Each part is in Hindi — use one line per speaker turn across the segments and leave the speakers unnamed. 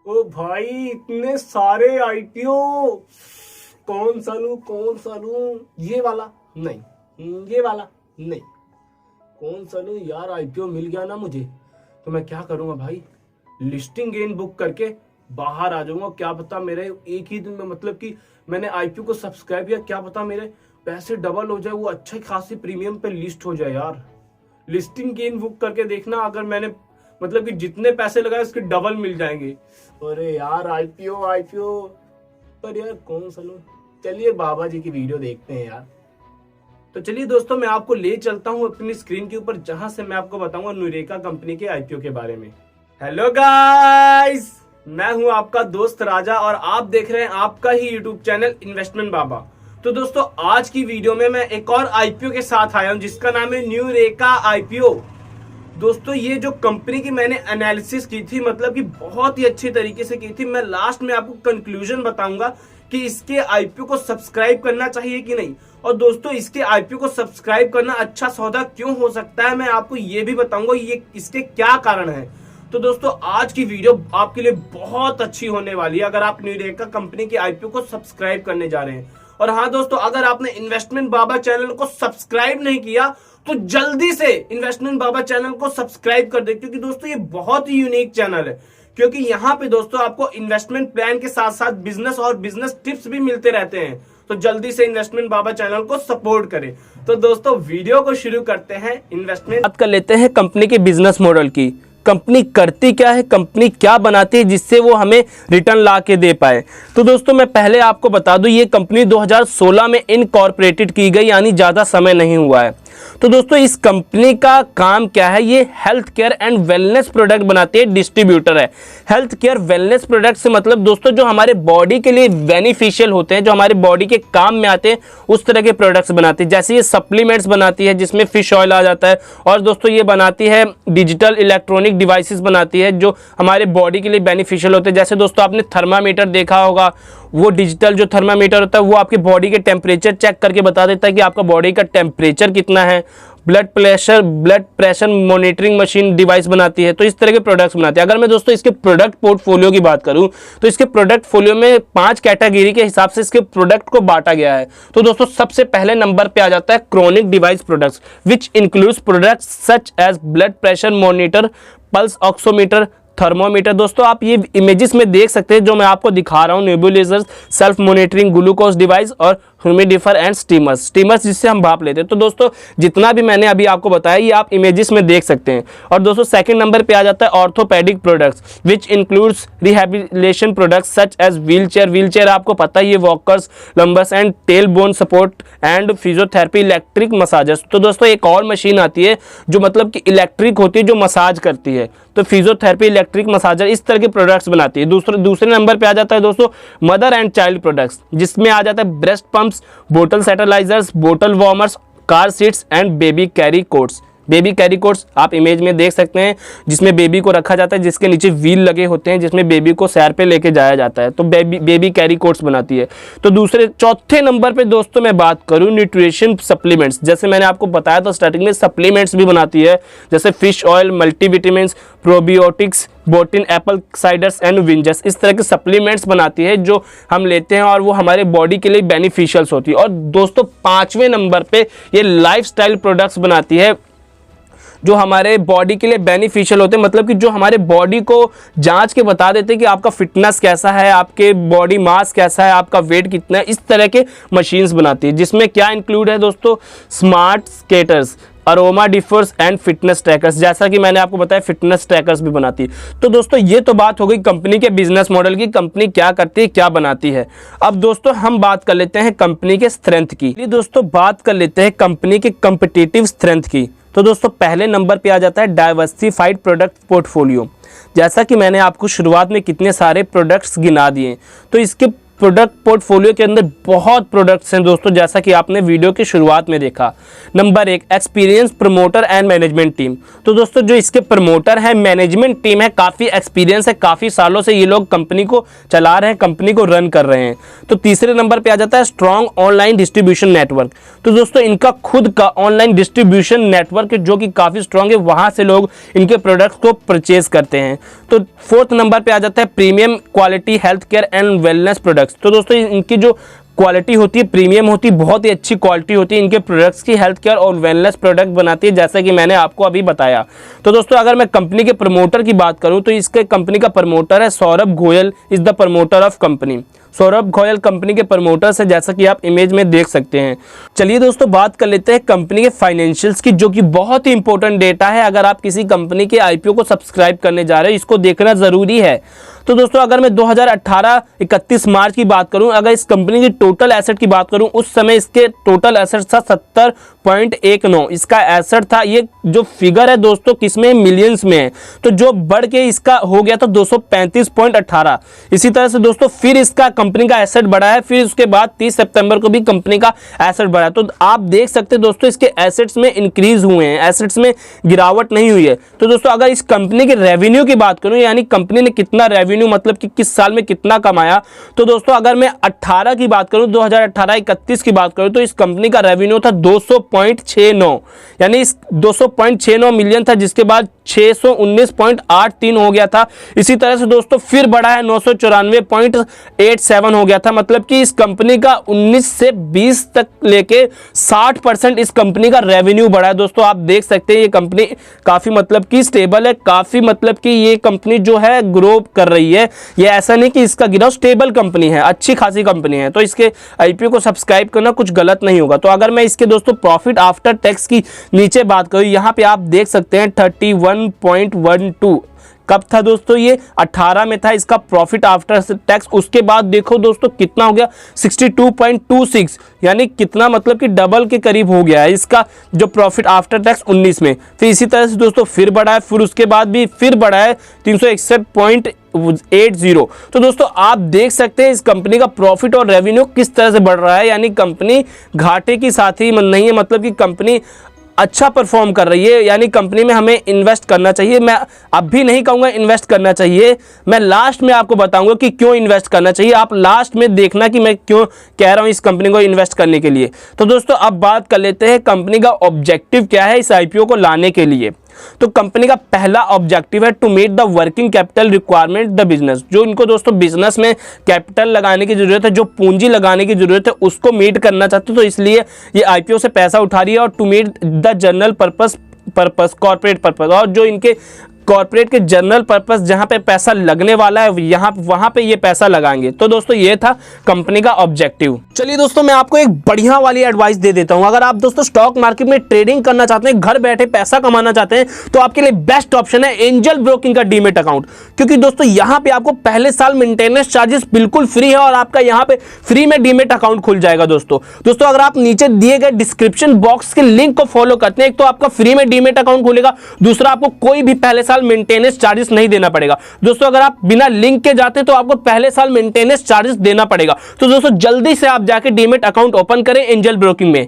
ओ भाई, इतने सारे आईपीओ, कौन सा लूं? ये वाला नहीं, ये वाला नहीं, कौन सा लूं यार? आईपीओ मिल गया ना मुझे तो मैं क्या करूंगा भाई, लिस्टिंग गेन बुक करके बाहर आ जाऊंगा। क्या पता मेरे एक ही दिन में, मतलब कि मैंने आईपीओ को सब्सक्राइब किया, क्या पता मेरे पैसे डबल हो जाए, वो अच्छे खासी प्रीमियम पे लिस्ट हो जाए यार। लिस्टिंग गेन बुक करके देखना, अगर मैंने मतलब कि जितने पैसे लगाए उसके डबल मिल जाएंगे। अरे यार आईपीओ पर यार कौन सा लूं? चलिए बाबा जी की वीडियो देखते हैं यार। तो चलिए दोस्तों, मैं आपको ले चलता हूं अपनी स्क्रीन के ऊपर, जहां से मैं आपको बताऊंगा न्यूरेका कंपनी के आईपीओ के बारे में। हेलो गाइस, मैं हूं आपका दोस्त राजा और आप देख रहे हैं आपका ही यूट्यूब चैनल इन्वेस्टमेंट बाबा। तो दोस्तों, आज की वीडियो में मैं एक और आईपीओ के साथ आया हूं जिसका नाम है न्यूरेका आईपीओ। दोस्तों, ये जो कंपनी की मैंने एनालिसिस की थी, मतलब कि बहुत ही अच्छी तरीके से की थी। मैं लास्ट में आपको कंक्लूजन बताऊंगा कि इसके आईपीओ को सब्सक्राइब करना चाहिए कि नहीं। और दोस्तों, इसके आईपीओ को सब्सक्राइब करना अच्छा सौदा क्यों हो सकता है, मैं आपको ये भी बताऊंगा ये इसके क्या कारण है। तो दोस्तों, आज की वीडियो आपके लिए बहुत अच्छी होने वाली है अगर आप न्यूरेका कंपनी के आईपीओ को सब्सक्राइब करने जा रहे हैं। और हाँ दोस्तों, अगर आपने इन्वेस्टमेंट बाबा चैनल को सब्सक्राइब नहीं किया तो जल्दी से इन्वेस्टमेंट बाबा चैनल को सब्सक्राइब कर दे, क्योंकि दोस्तों ये बहुत ही यूनिक चैनल है। क्योंकि यहाँ पे दोस्तों आपको इन्वेस्टमेंट प्लान के साथ साथ बिजनेस और बिजनेस टिप्स भी मिलते रहते हैं। तो जल्दी से इन्वेस्टमेंट बाबा चैनल को सपोर्ट करें। तो दोस्तों, वीडियो को शुरू करते हैं। बात कर लेते हैं कंपनी के बिजनेस मॉडल की। कंपनी करती क्या है, कंपनी क्या बनाती है जिससे वो हमें रिटर्न ला के दे पाए। तो दोस्तों, मैं पहले आपको बता दूं, ये कंपनी 2016 में इनकॉर्पोरेटेड की गई, यानी ज़्यादा समय नहीं हुआ है। तो दोस्तों, इस कंपनी का काम क्या है, ये health care and wellness product बनाती है, डिस्ट्रीब्यूटर है। हेल्थ केयर वेलनेस प्रोडक्ट से मतलब दोस्तों, जो हमारे बॉडी के लिए बेनिफिशियल होते हैं, जो हमारे बॉडी के काम में आते हैं, उस तरह के प्रोडक्ट्स बनाती है। जैसे ये सप्लीमेंट्स बनाती है जिसमें फिश ऑयल आ जाता है, और दोस्तों ये बनाती है डिजिटल इलेक्ट्रॉनिक डिवाइसेस बनाती है जो हमारे बॉडी के लिए बेनिफिशियल होते हैं। जैसे दोस्तों, आपने थर्मामीटर देखा होगा, वो डिजिटल जो थर्मामीटर होता है वो आपके बॉडी के टेम्परेचर चेक करके बता देता है कि आपका बॉडी का टेम्परेचर कितना है। Blood pressure monitoring machine device बनाती है। तो इस तरह के प्रोडक्ट्स बनाती है। अगर मैं दोस्तों इसके प्रोडक्ट पोर्टफोलियो की बात करूं तो इसके प्रोडक्ट फोलियो में 5 कैटेगरी के हिसाब से इसके प्रोडक्ट को बांटा गया है। तो दोस्तों, सबसे पहले नंबर पे आ जाता है chronic device products, which includes products such as blood pressure monitor, pulse oximeter, thermometer. दोस्तों, आप ये इमेजेस में देख सकते हैं जो मैं आपको दिखा रहा हूँ, nebulisers, self monitoring glucose device और ह्यूमिडिफायर एंड स्टीमर्स जिससे हम भाप लेते हैं। तो दोस्तों, जितना भी मैंने अभी आपको बताया ये आप इमेजेस में देख सकते हैं। और दोस्तों, सेकंड नंबर पे आ जाता है orthopaedic products, which includes rehabilitation products such as wheelchair आपको पता है, ये walkers, lumbars and tail bone support and physiotherapy, electric massagers. तो दोस्तों, एक और मशीन आती है जो मतलब कि इलेक्ट्रिक होती है, जो मसाज करती है। तो फिजियोथेरेपी, इलेक्ट्रिक मसाजर, इस तरह के प्रोडक्ट्स बनाती है। दूसरे नंबर पे आ जाता है दोस्तों मदर एंड चाइल्ड प्रोडक्ट्स, जिसमें आ जाता है ब्रेस्ट पंप्स, बोतल सेटेलाइजर्स, बोतल warmers, car seats and baby carry quotes. Baby carry quotes आप इमेज में देख सकते हैं, जिसमें बेबी को रखा जाता है, जिसके नीचे व्हील लगे होते हैं, जिसमें बेबी को सैर पे लेके जाया जाता है। तो बेबी कैरी कोट्स बनाती है। तो चौथे नंबर पे दोस्तों मैं बात करूं न्यूट्रिशन सप्लीमेंट्स, जैसे मैंने आपको बताया था स्टार्टिंग में, सप्लीमेंट्स भी बनाती है, जैसे fish oil, multivitamins, probiotics, biotin, apple ciders and vinegars. इस तरह के सप्लीमेंट्स बनाती है जो हम लेते हैं और वो हमारे बॉडी के लिए बेनिफिशियल्स होती है। और दोस्तों, 5वें नंबर पे ये लाइफस्टाइल प्रोडक्ट्स बनाती है जो हमारे बॉडी के लिए बेनिफिशियल होते हैं, मतलब कि जो हमारे बॉडी को जांच के बता देते हैं कि आपका फिटनेस कैसा है, आपके बॉडी मास कैसा है, आपका वेट कितना है। इस तरह के मशीन्स बनाती है, जिसमें क्या इंक्लूड है दोस्तों, smart skaters, aroma diffusers and fitness trackers. जैसा कि मैंने आपको बताया, फिटनेस ट्रैकर्स भी बनाती है। तो दोस्तों, ये तो बात हो गई कंपनी के बिजनेस मॉडल की, कंपनी क्या करती है, क्या बनाती है। अब दोस्तों, हम बात कर लेते हैं कंपनी के स्ट्रेंथ की। दोस्तों, बात कर लेते हैं कंपनी के कंपिटिटिव स्ट्रेंथ की। तो दोस्तों, पहले नंबर पे आ जाता है डाइवर्सिफाइड प्रोडक्ट पोर्टफोलियो। जैसा कि मैंने आपको शुरुआत में कितने सारे प्रोडक्ट्स गिना दिए, तो इसके
प्रोडक्ट पोर्टफोलियो के अंदर बहुत प्रोडक्ट्स हैं दोस्तों, जैसा कि आपने वीडियो की शुरुआत में देखा। Number 1, experience promoter and management team. तो दोस्तों जो इसके प्रमोटर है, मैनेजमेंट टीम है, काफ़ी एक्सपीरियंस है, काफ़ी सालों से ये लोग कंपनी को चला रहे हैं, कंपनी को रन कर रहे हैं। तो तीसरे नंबर पे आ जाता है स्ट्रॉन्ग ऑनलाइन डिस्ट्रीब्यूशन नेटवर्क। तो दोस्तों इनका खुद का ऑनलाइन डिस्ट्रीब्यूशन नेटवर्क है जो कि काफ़ी स्ट्रॉन्ग है, वहाँ से लोग इनके प्रोडक्ट्स को परचेज करते हैं। तो फोर्थ नंबर पे आ जाता है premium quality health care and wellness products. तो दोस्तों इनकी जो क्वालिटी होती है, प्रीमियम होती है, बहुत ही अच्छी क्वालिटी होती है इनके प्रोडक्ट्स की, हेल्थ केयर और वेलनेस प्रोडक्ट बनाती है, जैसा कि मैंने आपको अभी बताया। तो दोस्तों अगर मैं कंपनी के प्रमोटर की बात करूं तो इसके कंपनी का प्रमोटर है Saurabh Goyal, is the promoter of company. Saurabh Goyal company के प्रमोटर्स है, जैसा कि आप इमेज में देख सकते हैं। चलिए दोस्तों बात कर लेते हैं कंपनी के फाइनेंशियल्स की, जो कि बहुत ही इंपॉर्टेंट डेटा है। अगर आप किसी कंपनी के आईपीओ को सब्सक्राइब करने जा रहे हो, इसको देखना ज़रूरी है। तो दोस्तों अगर मैं 2018 31 मार्च की बात करूं, अगर इस कंपनी की टोटल एसेट की बात करूं, उस समय इसके टोटल एसेट था 70.19 इसका एसेट था। ये जो फिगर है दोस्तों किसमें, मिलियंस में है, तो जो बढ़ के इसका हो गया था 235.18। इसी तरह से दोस्तों फिर इसका कंपनी का एसेट बढ़ा है, फिर उसके बाद 30 सितंबर को भी कंपनी का एसेट बढ़ा। तो आप देख सकते हैं दोस्तों इसके एसेट्स में इंक्रीज हुए हैं, एसेट्स में गिरावट नहीं हुई है। तो दोस्तों अगर इस कंपनी के रेवेन्यू की बात करूं, यानी कंपनी ने कितना रेवेन्यू मतलब कि किस साल में कितना कमाया, तो दोस्तों अगर मैं 18 की बात करूं, 2018-31 की बात करूं, तो इस कंपनी का रेवेन्यू था 200.69, यानी इस 200.69 मिलियन था, जिसके बाद 619.83 हो गया था। इसी तरह से दोस्तों फिर बढ़ा है 994.87 हो गया था। मतलब कि इस कंपनी का 19 से 20 तक लेके 60% इस कंपनी का रेवेन्यू बढ़ा है। दोस्तों आप देख सकते हैं ये कंपनी काफ़ी मतलब कि स्टेबल है, काफ़ी मतलब कि ये कंपनी जो है ग्रो कर रही है। ये ऐसा नहीं कि इसका गिराव, स्टेबल कंपनी है, अच्छी खासी कंपनी है। तो इसके आईपीओ को सब्सक्राइब करना कुछ गलत नहीं होगा। तो अगर मैं इसके दोस्तों प्रॉफिट आफ्टर टैक्स की नीचे बात करूँ, यहाँ पे आप देख सकते हैं 31.12 कब था दोस्तों, ये 18 में था इसका प्रॉफिट आफ्टर टैक्स। उसके बाद देखो दोस्तों कितना हो गया, 62.26, यानी कितना मतलब कि डबल के करीब हो गया है इसका जो प्रॉफिट आफ्टर टैक्स 19 में। फिर इसी तरह से दोस्तों फिर बढ़ा है, फिर उसके बाद भी फिर बढ़ा है 361.80। तो दोस्तों आप देख सकते हैं इस कंपनी का प्रॉफिट और रेवेन्यू किस तरह से बढ़ रहा है, यानी कंपनी घाटे की साथ ही नहीं है, मतलब कि कंपनी अच्छा परफॉर्म कर रही है, यानी कंपनी में हमें इन्वेस्ट करना चाहिए। मैं अभी नहीं कहूँगा इन्वेस्ट करना चाहिए, मैं लास्ट में आपको बताऊंगा कि क्यों इन्वेस्ट करना चाहिए। आप लास्ट में देखना कि मैं क्यों कह रहा हूँ इस कंपनी को इन्वेस्ट करने के लिए। तो दोस्तों अब बात कर लेते हैं कंपनी का ऑब्जेक्टिव क्या है इस आईपीओ को लाने के लिए। तो कंपनी का पहला ऑब्जेक्टिव है to meet the working capital requirement the business. जो इनको दोस्तों बिजनेस में कैपिटल लगाने की जरूरत है, जो पूंजी लगाने की जरूरत है, उसको मीट करना चाहते हो, तो इसलिए ये आईपीओ से पैसा उठा रही है। और to meet the general purpose corporate purpose, और जो इनके कॉर्पोरेट के जनरल पर्पस जहां पे पैसा लगने वाला है वहां पे ये पैसा लगाएंगे। तो दोस्तों ये था कंपनी का ऑब्जेक्टिव। चलिए दोस्तों मैं आपको एक बढ़िया वाली एडवाइस दे देता हूं। अगर आप दोस्तों स्टॉक मार्केट में ट्रेडिंग करना चाहते हैं, घर बैठे पैसा कमाना चाहते हैं, तो आपके लिए बेस्ट ऑप्शन है एंजल ब्रोकिंग का डीमेट अकाउंट। क्योंकि दोस्तों यहां पे आपको पहले साल मेंटेनेंस चार्जेस बिल्कुल फ्री है और आपका यहां पे फ्री में डीमेट अकाउंट खुल जाएगा। दोस्तों अगर आप नीचे दिए गए डिस्क्रिप्शन बॉक्स के लिंक को फॉलो करते हैं, एक तो आपका फ्री में डीमेट अकाउंट खुलेगा, दूसरा आपको कोई भी पहले साल मेंटेनेंस चार्जेस नहीं देना पड़ेगा। दोस्तों अगर आप बिना लिंक के जाते हैं तो आपको पहले साल मेंटेनेंस चार्जेस देना पड़ेगा। तो दोस्तों जल्दी से आप जाके डीमेट अकाउंट ओपन करें एंजल ब्रोकिंग में।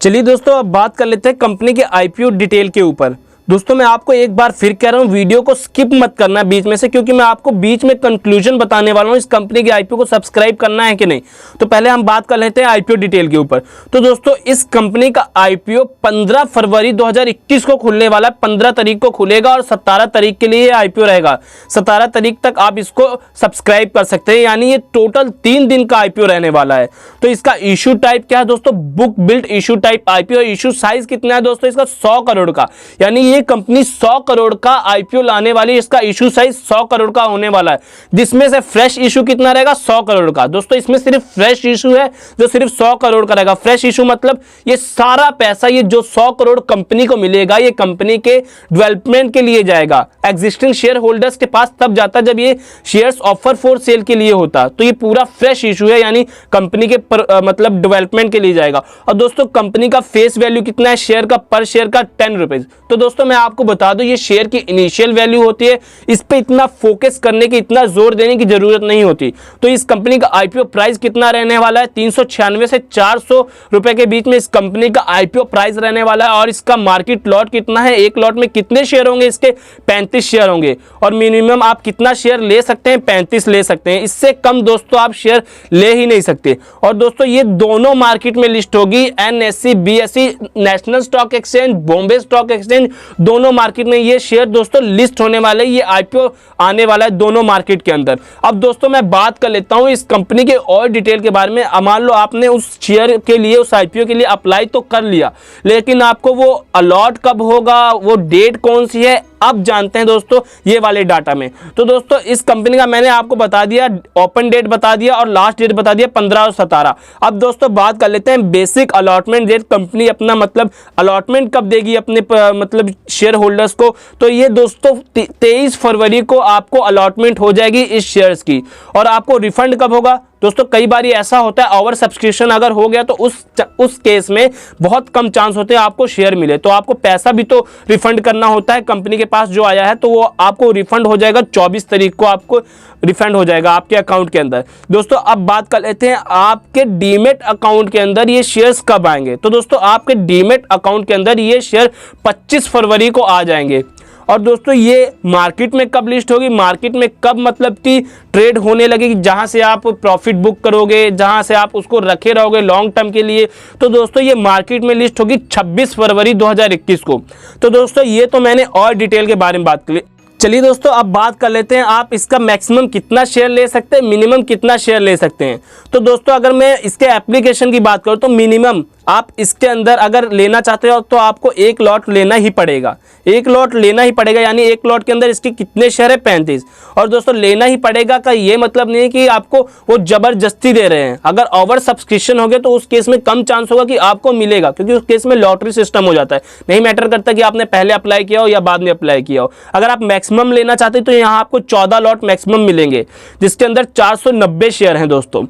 चलिए दोस्तों अब बात कर लेते हैं कंपनी के आईपीओ डिटेल के ऊपर। दोस्तों मैं आपको एक बार फिर कह रहा हूं, वीडियो को स्किप मत करना बीच में से, क्योंकि मैं आपको बीच में कंक्लूजन बताने वाला हूं इस कंपनी के आईपीओ को सब्सक्राइब करना है कि नहीं। तो पहले हम बात कर लेते हैं आईपीओ डिटेल के ऊपर। तो दोस्तों इस कंपनी का आईपीओ 15 फरवरी 2021 को खुलने वाला है, 15 तारीख को खुलेगा और 17 तारीख के लिए आईपीओ रहेगा। 17 तारीख तक आप इसको सब्सक्राइब कर सकते हैं, यानी ये टोटल 3 दिन का आईपीओ रहने वाला है। तो इसका इशू टाइप क्या है दोस्तों, book build issue type IPO. Issue size कितना है दोस्तों इसका, 100 करोड़ का, यानी कंपनी 100 करोड़ का आईपीओ लाने वाली, इसका इशू साइज 100 करोड़ का होने वाला है। जिसमें से फ्रेश इशू कितना रहेगा, 100 करोड़ का। दोस्तों इसमें सिर्फ फ्रेश इशू है जो सिर्फ 100 करोड़ का रहेगा। फ्रेश इशू मतलब ये सारा पैसा, ये जो 100 करोड़ कंपनी को मिलेगा, ये कंपनी के डेवलपमेंट के लिए जाएगा। एग्जिस्टिंग शेयर होल्डर्स के पास तब जाता जब ये शेयर्स ऑफर फॉर सेल के लिए होता। तो ये पूरा फ्रेश इशू है, यानी कंपनी के मतलब डेवलपमेंट के लिए जाएगा। और दोस्तों कंपनी का फेस वैल्यू कितना है शेयर का, पर शेयर का 10 रुपीज। तो दोस्तों मैं आपको बता दूं, ये शेयर की इनिशियल वैल्यू होती है, इस पे इतना फोकस करने की, इतना जोर देने की जरूरत नहीं होती। तो इस कंपनी का आईपीओ प्राइस कितना रहने वाला है? 396 से 400 रुपए के बीच में इस कंपनी का आईपीओ प्राइस रहने वाला है। और इसका मार्केट लॉट कितना है? एक लॉट में कितने शेयर होंगे इसके? 35 शेयर होंगे। और मिनिमम आप कितना शेयर ले सकते हैं? 35 ले सकते हैं। इससे कम दोस्तों आप शेयर ले ही नहीं सकते। और दोस्तों ये दोनों मार्केट में लिस्ट होगी, NSC, BSE, national stock exchange, Bombay stock exchange, दोनों मार्केट में ये शेयर दोस्तों लिस्ट होने वाले, ये आईपीओ आने वाला है दोनों मार्केट के अंदर। अब दोस्तों मैं बात कर लेता हूं इस कंपनी के और डिटेल के बारे में। मान लो आपने उस शेयर के लिए, उस आईपीओ के लिए अप्लाई तो कर लिया, लेकिन आपको वो अलॉट कब होगा, वो डेट कौन सी है, अब जानते हैं दोस्तों ये वाले डाटा में। तो दोस्तों इस कंपनी का मैंने आपको बता दिया, ओपन डेट बता दिया और लास्ट डेट बता दिया 15 और 17। अब दोस्तों बात कर लेते हैं बेसिक अलॉटमेंट डेट। कंपनी अपना मतलब अलॉटमेंट कब देगी अपने मतलब शेयर होल्डर्स को? तो ये दोस्तों 23 फरवरी को आपको अलॉटमेंट हो जाएगी इस शेयर्स की। और आपको रिफंड कब होगा? दोस्तों कई बार ऐसा होता है, ओवर सब्सक्रिप्शन अगर हो गया तो उस केस में बहुत कम चांस होते हैं आपको शेयर मिले। तो आपको पैसा भी तो रिफंड करना होता है कंपनी के पास जो आया है, तो वो आपको रिफंड हो जाएगा 24 तारीख को, आपको रिफंड हो जाएगा आपके अकाउंट के अंदर। दोस्तों अब बात कर लेते हैं आपके डीमेट अकाउंट के अंदर ये शेयर्स कब आएंगे। तो दोस्तों आपके डीमेट अकाउंट के अंदर ये शेयर 25 फरवरी को आ जाएंगे। और दोस्तों ये मार्केट में कब लिस्ट होगी? मार्केट में कब मतलब कि ट्रेड होने लगेगी, जहां से आप प्रॉफिट बुक करोगे, जहां से आप उसको रखे रहोगे लॉन्ग टर्म के लिए। तो दोस्तों ये मार्केट में लिस्ट होगी 26 फरवरी 2021 को। तो दोस्तों ये तो मैंने और डिटेल के बारे में बात कर ली। चलिए दोस्तों अब बात कर लेते हैं आप इसका मैक्सिमम कितना शेयर ले सकते हैं, मिनिमम कितना शेयर ले सकते हैं। तो दोस्तों अगर मैं इसके एप्लीकेशन की बात करूं तो मिनिमम आप इसके अंदर अगर लेना चाहते हो तो आपको एक लॉट लेना ही पड़ेगा, एक लॉट लेना ही पड़ेगा। यानी एक लॉट के अंदर इसके कितने शेयर है? 35। और दोस्तों लेना ही पड़ेगा का ये मतलब नहीं है कि आपको वो जबरदस्ती दे रहे हैं। अगर ओवर सब्सक्रिप्शन हो गया तो उस केस में कम चांस होगा कि आपको मिलेगा, क्योंकि उस केस में लॉटरी सिस्टम हो जाता है। नहीं मैटर करता कि आपने पहले अप्लाई किया हो या बाद में अप्लाई किया हो। अगर आप मैक्सिमम लेना चाहते हैं तो यहाँ आपको 14 लॉट मैक्सिमम मिलेंगे, जिसके अंदर 490 शेयर हैं दोस्तों।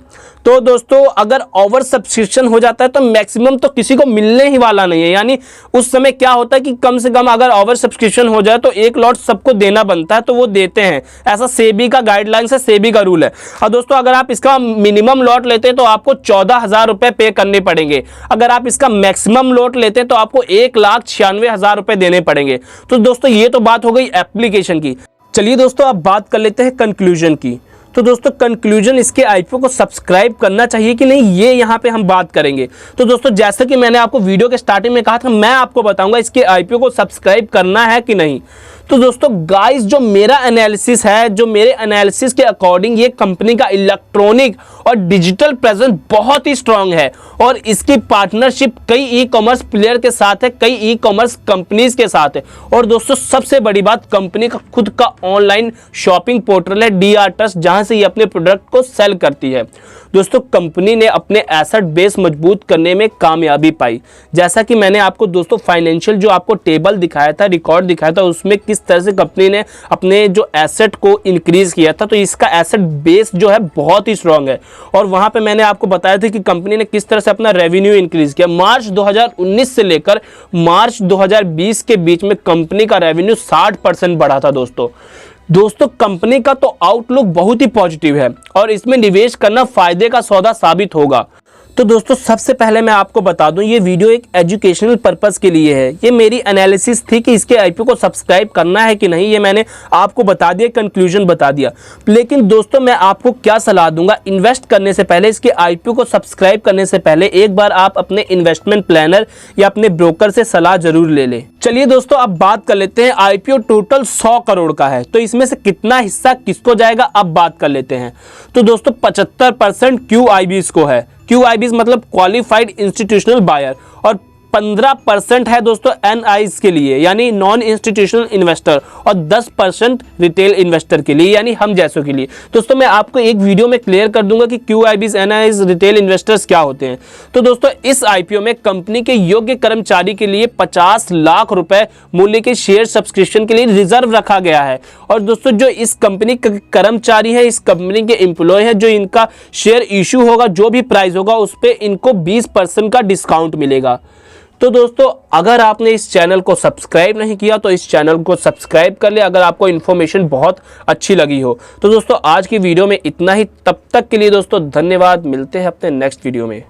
तो दोस्तों अगर ओवर सब्सक्रिप्शन हो जाता है तो मैक्सिमम तो किसी को मिलने ही वाला नहीं है। यानी उस समय क्या होता है कि कम से कम अगर ओवर सब्सक्रिप्शन हो जाए तो एक लॉट सबको देना बनता है, तो वो देते हैं। ऐसा सेबी का गाइडलाइंस है, सेबी का रूल है। और दोस्तों अगर आप इसका मिनिमम लॉट लेते हैं तो आपको 14,000 रुपए पे करने पड़ेंगे। अगर आप इसका मैक्सिमम लॉट लेते हैं तो आपको 1,96,000 रुपए देने पड़ेंगे। तो दोस्तों ये तो बात हो गई एप्लीकेशन की। चलिए दोस्तों अब बात कर लेते हैं कंक्लूजन की। तो दोस्तों कंक्लूजन, इसके आईपीओ को सब्सक्राइब करना चाहिए कि नहीं, ये यहाँ पे हम बात करेंगे। तो दोस्तों जैसे कि मैंने आपको वीडियो के स्टार्टिंग में कहा था, मैं आपको बताऊंगा इसके आईपीओ को सब्सक्राइब करना है कि नहीं। तो दोस्तों गाइस जो मेरा एनालिसिस है, जो मेरे एनालिसिस के अकॉर्डिंग ये कंपनी का इलेक्ट्रॉनिक और डिजिटल प्रेजेंस बहुत ही स्ट्रांग है और इसकी पार्टनरशिप कई ई कॉमर्स प्लेयर के साथ है, कई ई कॉमर्स कंपनीज के साथ है। और दोस्तों सबसे बड़ी बात, कंपनी का खुद का ऑनलाइन शॉपिंग पोर्टल है DR ट्रस्ट, जहां से ये अपने प्रोडक्ट को सेल करती है। दोस्तों कंपनी ने अपने एसेट बेस मजबूत करने में कामयाबी पाई। जैसा कि मैंने आपको दोस्तों फाइनेंशियल जो आपको टेबल दिखाया था, रिकॉर्ड दिखाया था, उसमें किस तरह से कंपनी ने अपने जो एसेट को इंक्रीज किया था। तो इसका एसेट बेस जो है बहुत ही स्ट्रांग है। और वहां पे मैंने आपको बताया था कि कंपनी ने किस तरह से अपना रेवेन्यू इंक्रीज किया। मार्च 2019 से लेकर मार्च 2020 के बीच में कंपनी का रेवेन्यू 60% बढ़ा था दोस्तों कंपनी का तो आउटलुक बहुत ही पॉजिटिव है और इसमें निवेश करना फायदे का सौदा साबित होगा। तो दोस्तों सबसे पहले मैं आपको बता दूं, ये वीडियो एक एजुकेशनल पर्पस के लिए है। ये मेरी एनालिसिस थी कि इसके आईपीओ को सब्सक्राइब करना है कि नहीं, ये मैंने आपको बता दिया, कंक्लूजन बता दिया। लेकिन दोस्तों मैं आपको क्या सलाह दूंगा, इन्वेस्ट करने से पहले, इसके आईपीओ को सब्सक्राइब करने से पहले एक बार आप अपने इन्वेस्टमेंट प्लानर या अपने ब्रोकर से सलाह जरूर ले लें। चलिए दोस्तों अब बात कर लेते हैं, आईपीओ टोटल 100 करोड़ का है, तो इसमें से कितना हिस्सा किसको जाएगा अब बात कर लेते हैं। तो दोस्तों 75% QIBs को है। QIBs मतलब क्वालिफाइड इंस्टीट्यूशनल बायर, और 15% है दोस्तों NIs के लिए यानी नॉन इंस्टीट्यूशनल इन्वेस्टर, और 10% रिटेल इन्वेस्टर के लिए यानी हम जैसों के लिए। दोस्तों मैं आपको एक वीडियो में क्लियर कर दूंगा कि QIBs, NIs, रिटेल इन्वेस्टर्स क्या होते हैं। तो दोस्तों इस आईपीओ में कंपनी के योग्य कर्मचारी के लिए 50 लाख रुपए मूल्य के शेयर सब्सक्रिप्शन के लिए रिजर्व रखा गया है। और दोस्तों जो इस कंपनी के कर्मचारी है, इस कंपनी के एम्प्लॉय है, जो इनका शेयर इशू होगा, जो भी प्राइस होगा उस पर इनको 20% का डिस्काउंट मिलेगा। तो दोस्तों अगर आपने इस चैनल को सब्सक्राइब नहीं किया तो इस चैनल को सब्सक्राइब कर ले, अगर आपको इन्फॉर्मेशन बहुत अच्छी लगी हो। तो दोस्तों आज की वीडियो में इतना ही, तब तक के लिए दोस्तों धन्यवाद, मिलते हैं अपने नेक्स्ट वीडियो में।